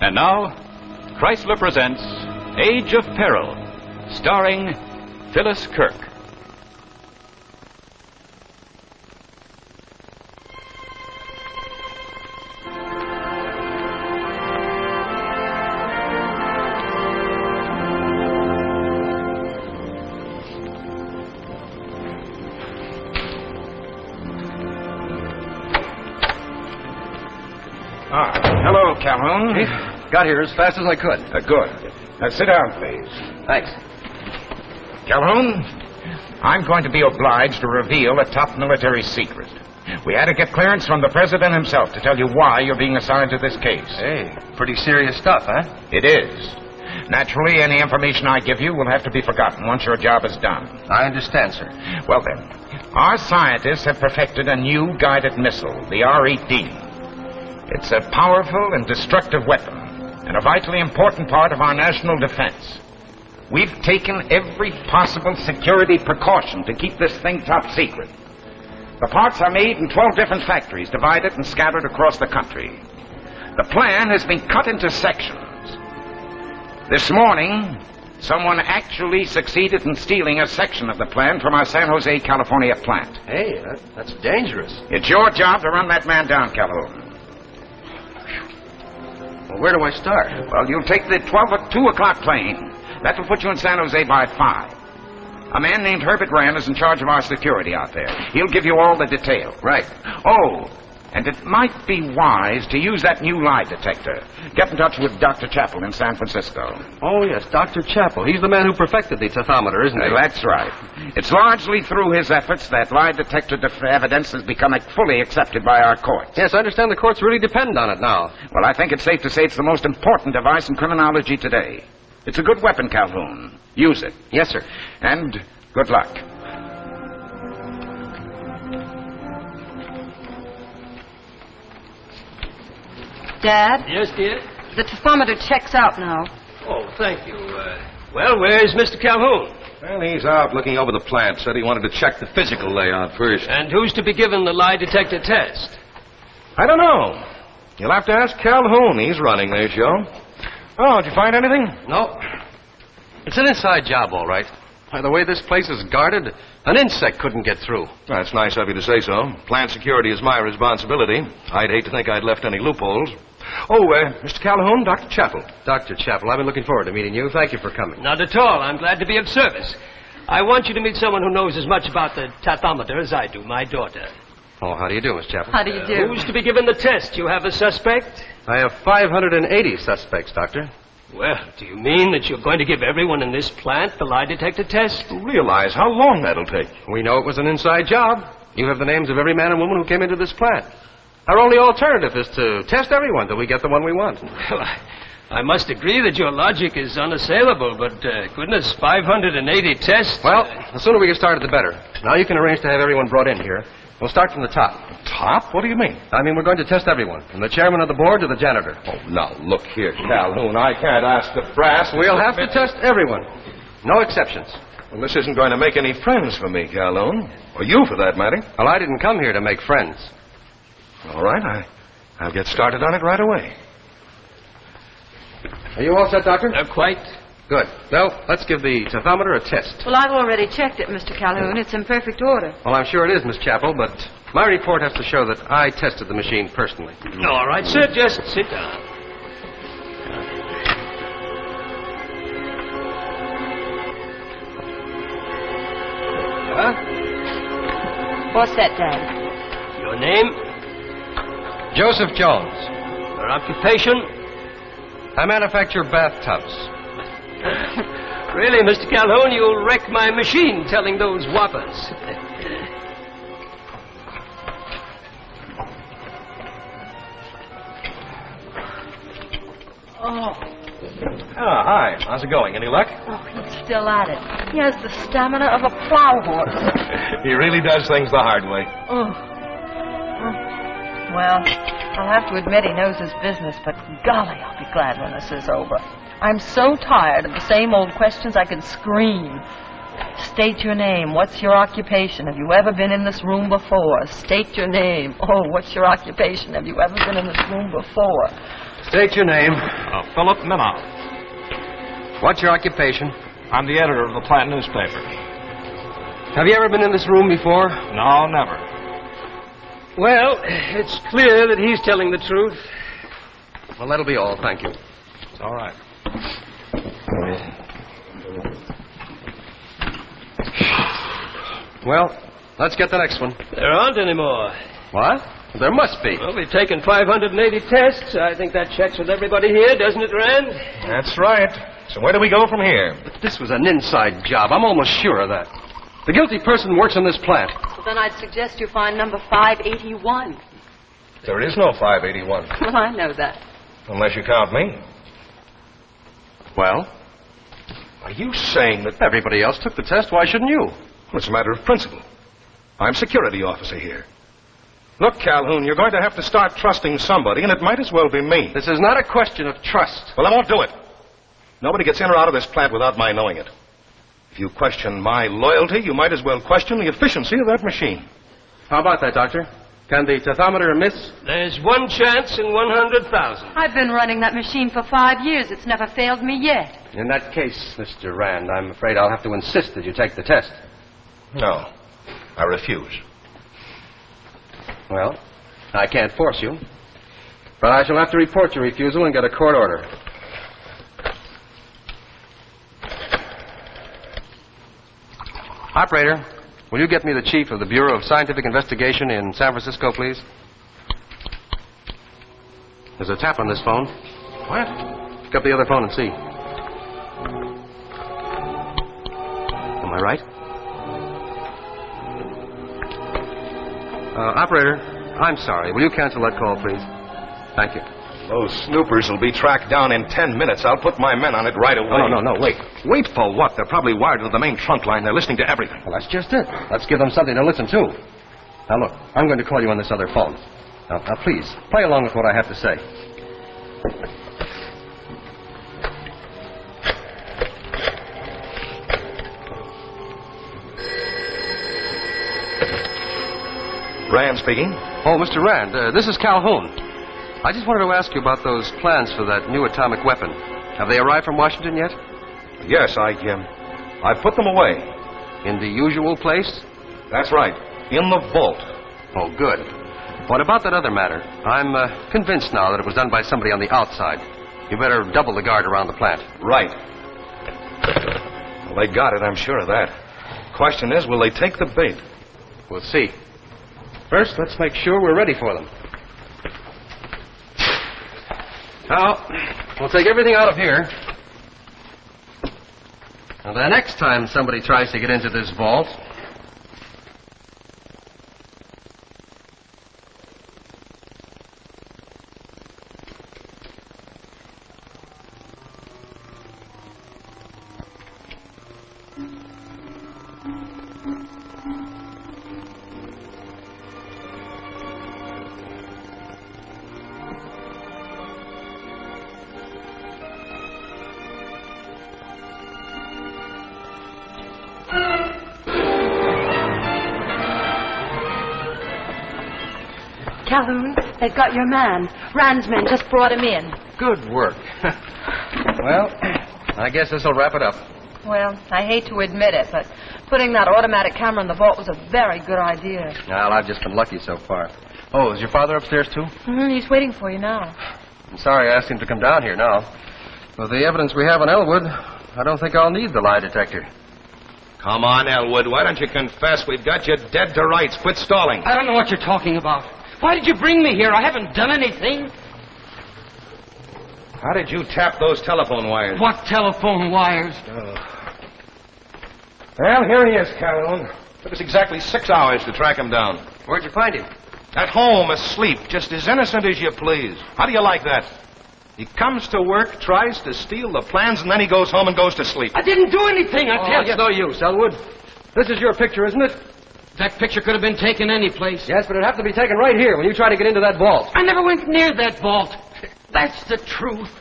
And now, Chrysler presents Age of Peril, starring Phyllis Kirk. Hello, Calhoun. Got here as fast as I could. Good. Now, sit down, please. Thanks. Calhoun, I'm going to be obliged to reveal a top military secret. We had to get clearance from the President himself to tell you why you're being assigned to this case. Hey, pretty serious stuff, huh? It is. Naturally, any information I give you will have to be forgotten once your job is done. I understand, sir. Well, then, our scientists have perfected a new guided missile, the R-18. It's a powerful and destructive weapon, and a vitally important part of our national defense. We've taken every possible security precaution to keep this thing top secret. The parts are made in 12 different factories, divided and scattered across the country. The plan has been cut into sections. This morning, someone actually succeeded in stealing a section of the plan from our San Jose, California plant. Hey, that's dangerous. It's your job to run that man down, Calhoun. Well, where do I start? Well, you'll take the 2 o'clock plane. That will put you in San Jose by 5. A man named Herbert Rand is in charge of our security out there. He'll give you all the detail. Right. Oh, and it might be wise to use that new lie detector. Get in touch with Dr. Chappell in San Francisco. Oh, yes, Dr. Chappell. He's the man who perfected the tathometer, isn't he? That's right. It's largely through his efforts that lie detector evidence has become fully accepted by our courts. Yes, I understand the courts really depend on it now. Well, I think it's safe to say it's the most important device in criminology today. It's a good weapon, Calhoun. Use it. Yes, sir. And good luck. Dad? Yes, dear? The taphometer checks out now. Oh, thank you. Well, where's Mr. Calhoun? Well, he's out looking over the plant. Said he wanted to check the physical layout first. And who's to be given the lie detector test? I don't know. You'll have to ask Calhoun. He's running this show. Oh, did you find anything? No. It's an inside job, all right. By the way this place is guarded, an insect couldn't get through. That's nice of you to say so. Plant security is my responsibility. I'd hate to think I'd left any loopholes. Oh, Mr. Calhoun, Dr. Chappell. Dr. Chappell, I've been looking forward to meeting you. Thank you for coming. Not at all. I'm glad to be of service. I want you to meet someone who knows as much about the tathometer as I do, my daughter. Oh, how do you do, Miss Chappell? How do you do? Who's to be given the test? You have a suspect? I have 580 suspects, Doctor. Well, do you mean that you're going to give everyone in this plant the lie detector test? Realize how long that'll take. We know it was an inside job. You have the names of every man and woman who came into this plant. Our only alternative is to test everyone till we get the one we want. Well, I must agree that your logic is unassailable, but goodness, 580 tests. Well, the sooner we get started, the better. Now you can arrange to have everyone brought in here. We'll start from the top. Top? What do you mean? I mean, we're going to test everyone, from the chairman of the board to the janitor. Oh, now, look here, Calhoun. I can't ask the brass. We'll have to test everyone. No exceptions. Well, this isn't going to make any friends for me, Calhoun. Or you, for that matter. Well, I didn't come here to make friends. All right, I'll get started on it right away. Are you all set, Doctor? Quite. Good. Well, let's give the tathometer a test. Well, I've already checked it, Mr. Calhoun. It's in perfect order. Well, I'm sure it is, Miss Chappell, but my report has to show that I tested the machine personally. All right, sir, just sit down. What's that, Dad? Your name? Joseph Jones. Your occupation? I manufacture bathtubs. Really, Mr. Calhoun, you'll wreck my machine telling those whoppers. Ah, hi. How's it going? Any luck? Oh, he's still at it. He has the stamina of a plow horse. He really does things the hard way. Well, I'll have to admit he knows his business, but golly, I'll be glad when this is over. I'm so tired of the same old questions I could scream. State your name. What's your occupation? Have you ever been in this room before? State your name. Oh, what's your occupation? Have you ever been in this room before? State your name. Philip Minow. What's your occupation? I'm the editor of the plant newspaper. Have you ever been in this room before? No, never. Well, it's clear that he's telling the truth. Well, that'll be all. Thank you. It's all right. Well, let's get the next one. There aren't any more. What? There must be. Well, we've taken 580 tests. I think that checks with everybody here, doesn't it, Rand? That's right. So where do we go from here? But this was an inside job. I'm almost sure of that. The guilty person works in this plant. Well, then I'd suggest you find number 581. There is no 581. Well, I know that. Unless you count me. Well, Are you saying that... everybody else took the test. Why shouldn't you? Well, it's a matter of principle. I'm security officer here. Look, Calhoun, you're going to have to start trusting somebody, and it might as well be me. This is not a question of trust. Well, I won't do it. Nobody gets in or out of this plant without my knowing it. If you question my loyalty, you might as well question the efficiency of that machine. How about that, Doctor? Can the tethometer miss? There's one chance in 100,000. I've been running that machine for 5 years. It's never failed me yet. In that case, Mr. Rand, I'm afraid I'll have to insist that you take the test. No, I refuse. Well, I can't force you. But I shall have to report your refusal and get a court order. Operator, will you get me the chief of the Bureau of Scientific Investigation in San Francisco, please? There's a tap on this phone. What? Pick up the other phone and see. Am I right? Operator, I'm sorry. Will you cancel that call, please? Thank you. Those snoopers will be tracked down in 10 minutes. I'll put my men on it right away. No, wait. Wait for what? They're probably wired to the main trunk line. They're listening to everything. Well, that's just it. Let's give them something to listen to. Now, look, I'm going to call you on this other phone. Now, please, play along with what I have to say. Rand speaking. Oh, Mr. Rand, this is Calhoun. I just wanted to ask you about those plans for that new atomic weapon. Have they arrived from Washington yet? Yes, I put them away. In the usual place? That's right. In the vault. Oh, good. What about that other matter? I'm convinced now that it was done by somebody on the outside. You better double the guard around the plant. Right. Well, they got it, I'm sure of that. Question is, will they take the bait? We'll see. First, let's make sure we're ready for them. Now, we'll take everything out of here. Now, the next time somebody tries to get into this vault... Calhoun, they've got your man. Rand's men just brought him in. Good work. Well, I guess this'll wrap it up. Well, I hate to admit it, but putting that automatic camera in the vault was a very good idea. Well, I've just been lucky so far. Oh, is your father upstairs, too? He's waiting for you now. I'm sorry I asked him to come down here now. With the evidence we have on Elwood, I don't think I'll need the lie detector. Come on, Elwood. Why don't you confess? We've got you dead to rights. Quit stalling. I don't know what you're talking about. Why did you bring me here? I haven't done anything. How did you tap those telephone wires? What telephone wires? Well, here he is, Calhoun. Took us exactly 6 hours to track him down. Where'd you find him? At home, asleep, just as innocent as you please. How do you like that? He comes to work, tries to steal the plans, and then he goes home and goes to sleep. I didn't do anything, I tell you. It's no use, Elwood. This is your picture, isn't it? That picture could have been taken any place. Yes, but it'd have to be taken right here when you try to get into that vault. I never went near that vault. That's the truth.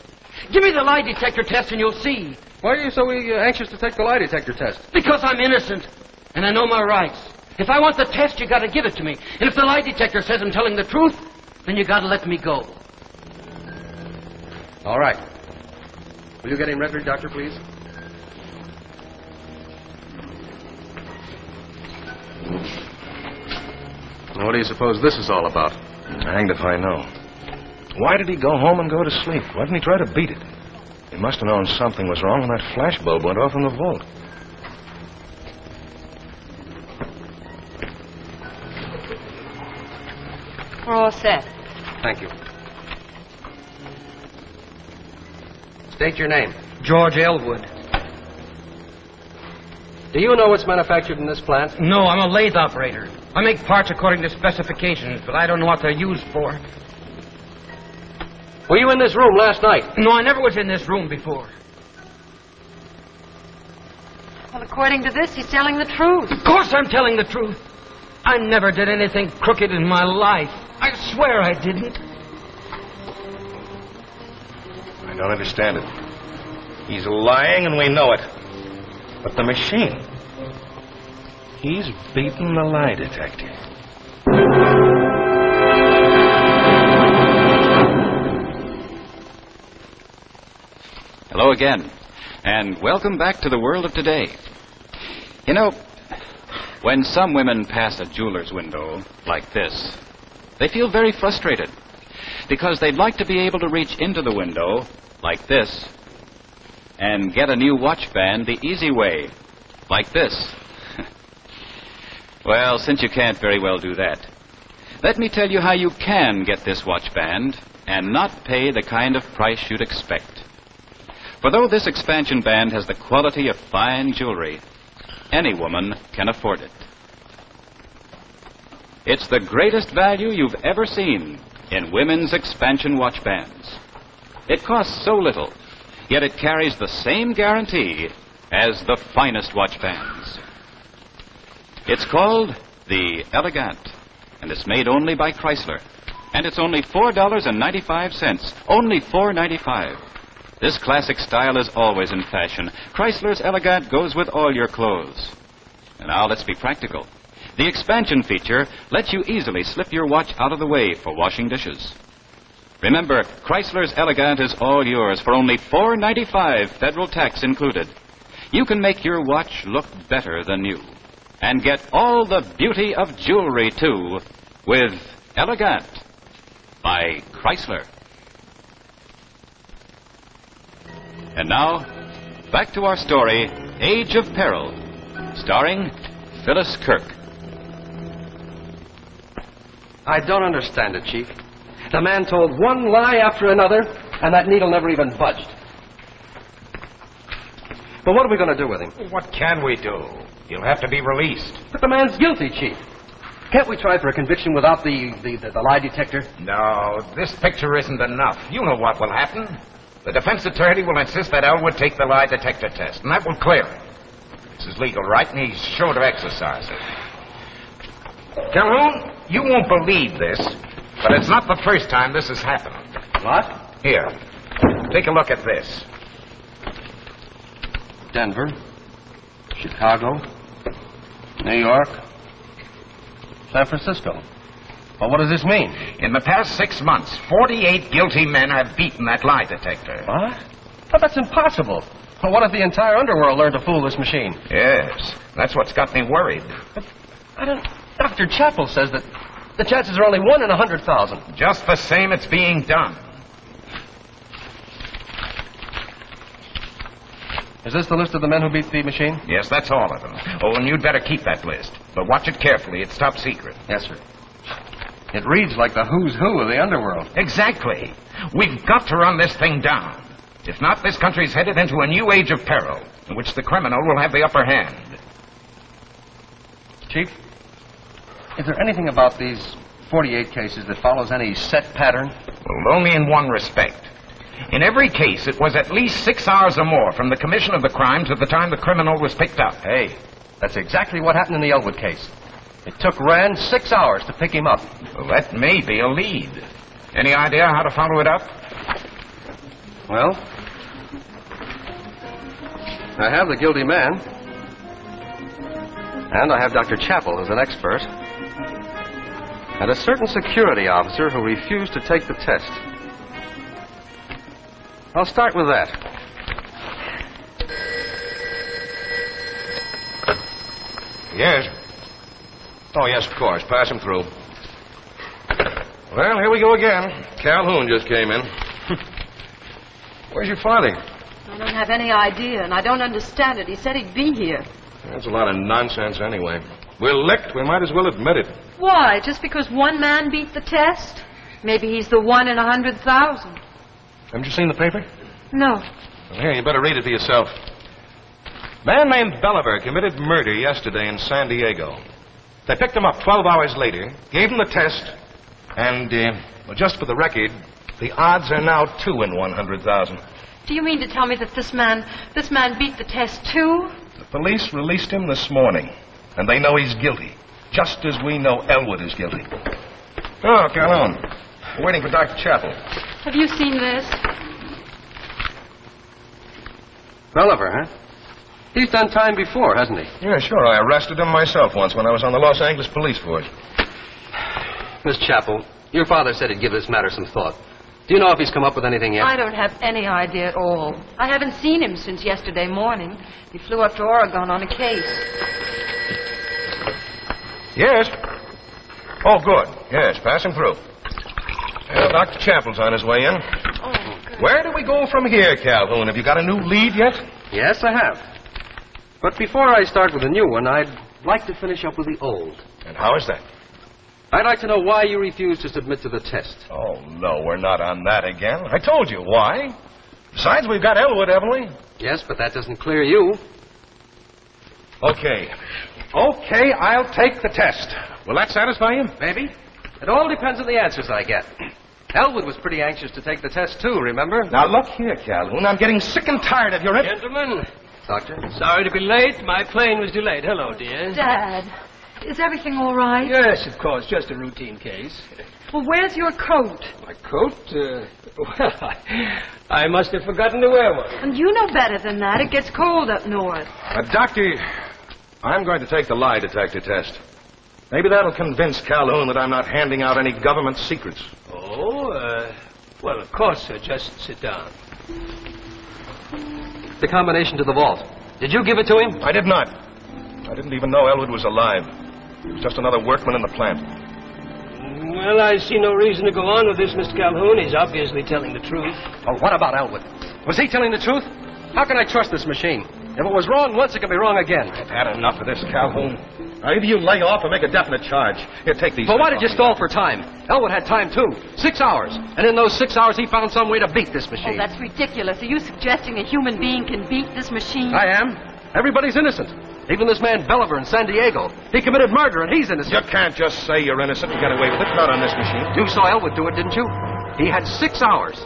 Give me the lie detector test and you'll see. Why are you so anxious to take the lie detector test? Because I'm innocent, and I know my rights. If I want the test, you gotta give it to me. And if the lie detector says I'm telling the truth, then you gotta let me go. All right. Will you get him record, Doctor, please? Now, what do you suppose this is all about? Hanged if I know. Why did he go home and go to sleep? Why didn't he try to beat it? He must have known something was wrong when that flash bulb went off in the vault. We're all set. Thank you. State your name. George Elwood. Do you know what's manufactured in this plant? No, I'm a lathe operator. I make parts according to specifications, but I don't know what they're used for. Were you in this room last night? No, I never was in this room before. Well, according to this, he's telling the truth. Of course I'm telling the truth. I never did anything crooked in my life. I swear I didn't. I don't understand it. He's lying and we know it. But the machine. He's beaten the lie detector. Hello again, and welcome back to the world of today. You know, when some women pass a jeweler's window like this, they feel very frustrated because they'd like to be able to reach into the window like this and get a new watch band the easy way, like this. Well, since you can't very well do that, let me tell you how you can get this watch band and not pay the kind of price you'd expect. For though this expansion band has the quality of fine jewelry, any woman can afford it. It's the greatest value you've ever seen in women's expansion watch bands. It costs so little, yet it carries the same guarantee as the finest watch bands. It's called the Elegant, and it's made only by Chrysler. And it's only $4.95, only $4.95. This classic style is always in fashion. Chrysler's Elegant goes with all your clothes. And now let's be practical. The expansion feature lets you easily slip your watch out of the way for washing dishes. Remember, Chrysler's Elegant is all yours for only $4.95, federal tax included. You can make your watch look better than new and get all the beauty of jewelry, too, with Elegant by Chrysler. And now, back to our story, Age of Peril, starring Phyllis Kirk. I don't understand it, Chief. The man told one lie after another, and that needle never even budged. But what are we going to do with him? What can we do? He'll have to be released. But the man's guilty, Chief. Can't we try for a conviction without the lie detector? No, this picture isn't enough. You know what will happen. The defense attorney will insist that Elwood take the lie detector test, and that will clear him. It's his legal right, and he's sure to exercise it. Calhoun, you won't believe this, but it's not the first time this has happened. What? Here, take a look at this. Denver, Chicago, New York, San Francisco. Well, what does this mean? In the past 6 months, 48 guilty men have beaten that lie detector. What? But that's impossible. Well, what if the entire underworld learned to fool this machine? Yes, that's what's got me worried. But I don't... Dr. Chappell says that the chances are only 1 in 100,000. Just the same, it's being done. Is this the list of the men who beat the machine? Yes, that's all of them. Oh, and you'd better keep that list. But watch it carefully. It's top secret. Yes, sir. It reads like the who's who of the underworld. Exactly. We've got to run this thing down. If not, this country's headed into a new age of peril, in which the criminal will have the upper hand. Chief, is there anything about these 48 cases that follows any set pattern? Well, only in one respect. In every case, it was at least 6 hours or more from the commission of the crime to the time the criminal was picked up. Hey, that's exactly what happened in the Elwood case. It took Rand 6 hours to pick him up. Well, that may be a lead. Any idea how to follow it up? Well, I have the guilty man. And I have Dr. Chappell as an expert. And a certain security officer who refused to take the test. I'll start with that. Yes. Oh, yes, of course. Pass him through. Well, here we go again. Calhoun just came in. Where's your father? I don't have any idea, and I don't understand it. He said he'd be here. That's a lot of nonsense anyway. We're licked. We might as well admit it. Why? Just because one man beat the test? Maybe he's the 1 in 100,000. Haven't you seen the paper? No. Well, here, you better read it for yourself. Man named Belliver committed murder yesterday in San Diego. They picked him up 12 hours later, gave him the test, and, well, just for the record, the odds are now 2 in 100,000. Do you mean to tell me that this man beat the test too? The police released him this morning, and they know he's guilty, just as we know Elwood is guilty. Oh, Calhoun. We're waiting for Dr. Chappell. Have you seen this? Belliver, huh? He's done time before, hasn't he? Yeah, sure. I arrested him myself once when I was on the Los Angeles police force. Miss Chappell, your father said he'd give this matter some thought. Do you know if he's come up with anything yet? I don't have any idea at all. I haven't seen him since yesterday morning. He flew up to Oregon on a case. Yes. Oh, good. Yes, pass him through. Well, Dr. Chappell's on his way in. Oh, good. Where do we go from here, Calhoun? Have you got a new lead yet? Yes, I have. But before I start with a new one, I'd like to finish up with the old. And how is that? I'd like to know why you refused to submit to the test. Oh, no, we're not on that again. I told you why. Besides, we've got Elwood, haven't we? Yes, but that doesn't clear you. Okay. Okay, I'll take the test. Will that satisfy you? Maybe. It all depends on the answers I get. Elwood was pretty anxious to take the test, too, remember? Now, look here, Calhoun. I'm getting sick and tired of your... Gentlemen, Doctor? sorry to be late. My plane was delayed. Hello, dear. Dad, is everything all right? Yes, of course. Just a routine case. Well, where's your coat? My coat? Well, I must have forgotten to wear one. And you know better than that. It gets cold up north. Doctor, I'm going to take the lie detector test. Maybe that'll convince Calhoun that I'm not handing out any government secrets. Oh, well, of course, sir. Just sit down. The combination to the vault. Did you give it to him? I did not. I didn't even know Elwood was alive. He was just another workman in the plant. Well, I see no reason to go on with this, Mr. Calhoun. He's obviously telling the truth. Oh, what about Elwood? Was he telling the truth? How can I trust this machine? If it was wrong once, it can be wrong again. I've had enough of this, Calhoun. Now, either you lay off or make a definite charge. Here, take these. But why did you stall for time? Elwood had time, too. 6 hours. And in those 6 hours, he found some way to beat this machine. Oh, that's ridiculous. Are you suggesting a human being can beat this machine? I am. Everybody's innocent. Even this man Belliver in San Diego. He committed murder, and he's innocent. You can't just say you're innocent and get away with it. Not on this machine. You saw Elwood do it, didn't you? He had 6 hours.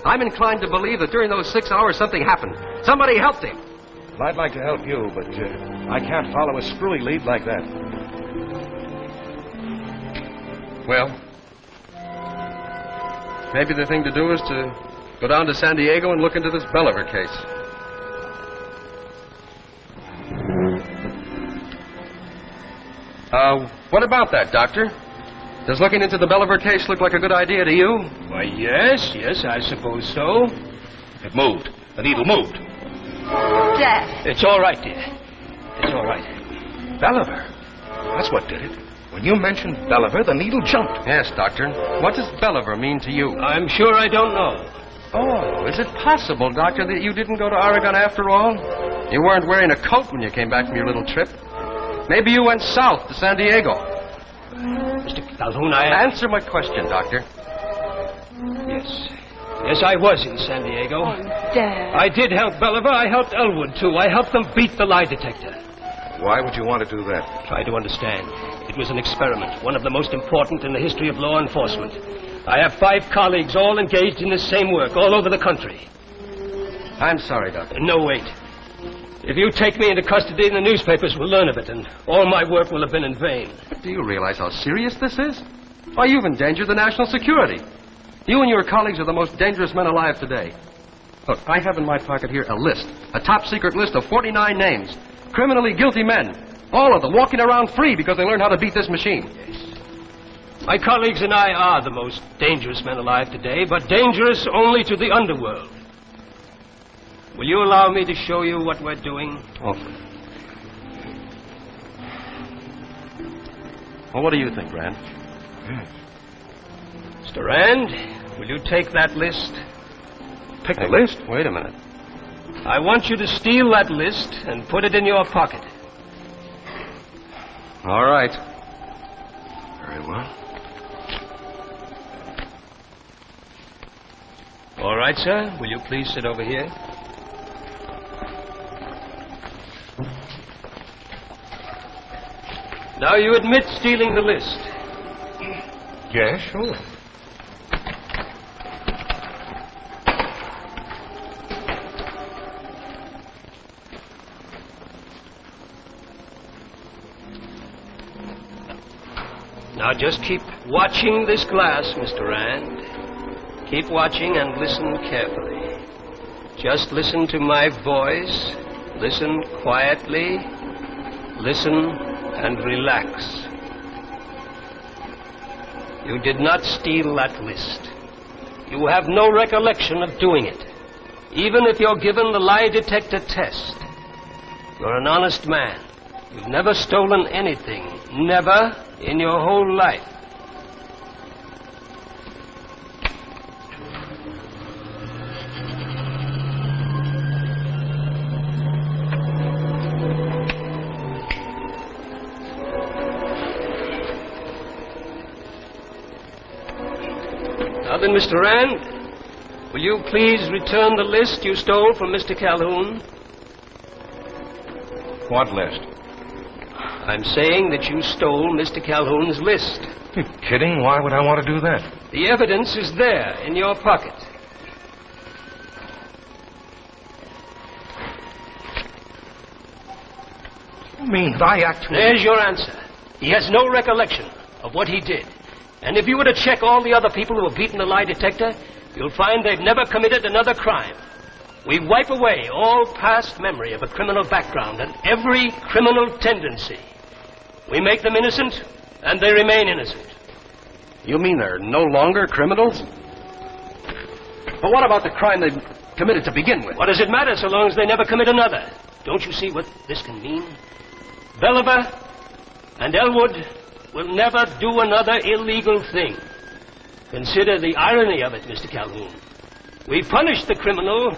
I'm inclined to believe that during those 6 hours, something happened. Somebody helped him. Well, I'd like to help you, but I can't follow a screwy lead like that. Well, maybe the thing to do is to go down to San Diego and look into this Belliver case. What about that, Doctor? Does looking into the Belliver case look like a good idea to you? Why, yes, I suppose so. It moved. The needle moved. Dad. It's all right, dear. It's all right. Belliver. That's what did it. When you mentioned Belliver, the needle jumped. Yes, Doctor. What does Belliver mean to you? I'm sure I don't know. Oh, is it possible, Doctor, that you didn't go to Oregon after all? You weren't wearing a coat when you came back from your little trip. Maybe you went south to San Diego. Mr. Calhoun, Answer my question, Doctor. Yes, I was in San Diego. Oh, Dad. I did help Belliver. I helped Elwood, too. I helped them beat the lie detector. Why would you want to do that? Try to understand. It was an experiment, one of the most important in the history of law enforcement. I have 5 colleagues all engaged in the same work all over the country. I'm sorry, Doctor. No, wait. If you take me into custody, the newspapers will learn of it, and all my work will have been in vain. Do you realize how serious this is? Why, you've endangered the national security. You and your colleagues are the most dangerous men alive today. Look, I have in my pocket here a list, a top-secret list of 49 names, criminally guilty men, all of them walking around free because they learned how to beat this machine. My colleagues and I are the most dangerous men alive today, but dangerous only to the underworld. Will you allow me to show you what we're doing? Oh. Well, what do you think, Rand? Mr. Rand, will you take that list? Take the list? Wait a minute. I want you to steal that list and put it in your pocket. All right. Very well. All right, sir. Will you please sit over here? Now, you admit stealing the list. Yes, sure. Now, just keep watching this glass, Mr. Rand. Keep watching and listen carefully. Just listen to my voice. Listen quietly. Listen and relax. You did not steal that list. You have no recollection of doing it. Even if you're given the lie detector test, you're an honest man. You've never stolen anything. Never in your whole life. Now then, Mr. Rand, will you please return the list you stole from Mr. Calhoun? What list? I'm saying that you stole Mr. Calhoun's list. You kidding? Why would I want to do that? The evidence is there in your pocket. You mean that I actually... There's your answer. He has no recollection of what he did. And if you were to check all the other people who have beaten the lie detector, you'll find they've never committed another crime. We wipe away all past memory of a criminal background and every criminal tendency. We make them innocent, and they remain innocent. You mean they're no longer criminals? But what about the crime they committed to begin with? What does it matter so long as they never commit another? Don't you see what this can mean? Belliver and Elwood will never do another illegal thing. Consider the irony of it, Mr. Calhoun. We punish the criminal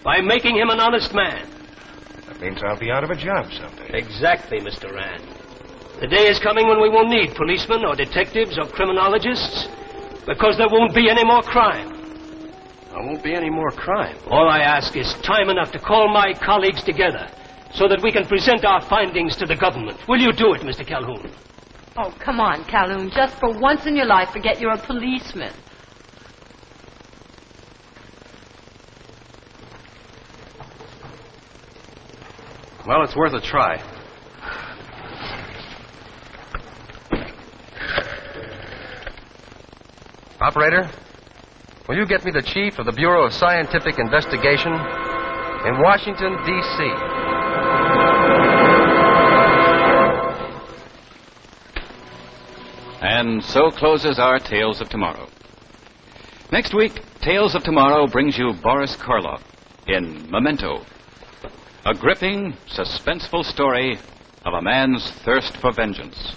by making him an honest man. That means I'll be out of a job someday. Exactly, Mr. Rand. The day is coming when we won't need policemen or detectives or criminologists because there won't be any more crime. There won't be any more crime. All I ask is time enough to call my colleagues together so that we can present our findings to the government. Will you do it, Mr. Calhoun? Oh, come on, Calhoun. Just for once in your life, forget you're a policeman. Well, it's worth a try. Operator, will you get me the chief of the Bureau of Scientific Investigation in Washington, D.C.? And so closes our Tales of Tomorrow. Next week, Tales of Tomorrow brings you Boris Karloff in Memento, a gripping, suspenseful story of a man's thirst for vengeance.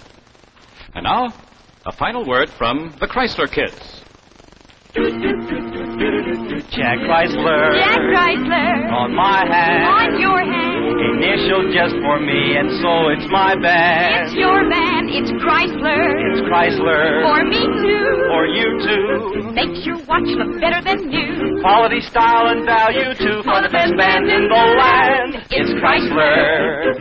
And now, a final word from the Chrysler Kids. Jack Chrysler. Jack Chrysler. On my hat. On your hat. Initial just for me, and so it's my band. It's your band. It's Chrysler. It's Chrysler. For me too. For you too. Makes your watch look better than new. Quality, style, and value too. For the best band in the land. It's Chrysler.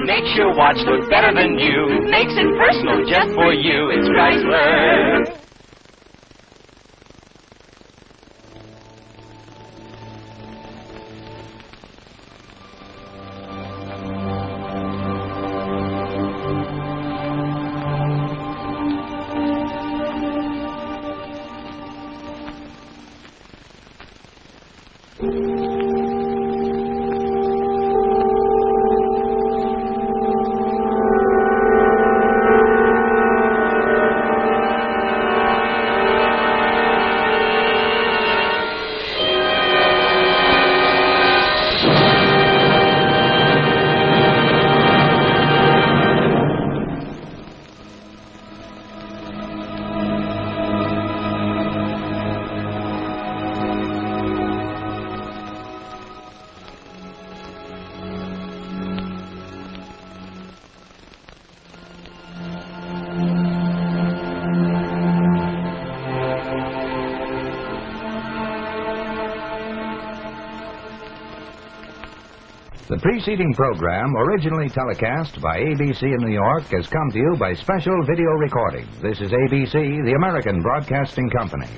Makes your watch look better than you. Makes it personal just for you. It's Chrysler. The preceding program, originally telecast by ABC in New York, has come to you by special video recording. This is ABC, the American Broadcasting Company.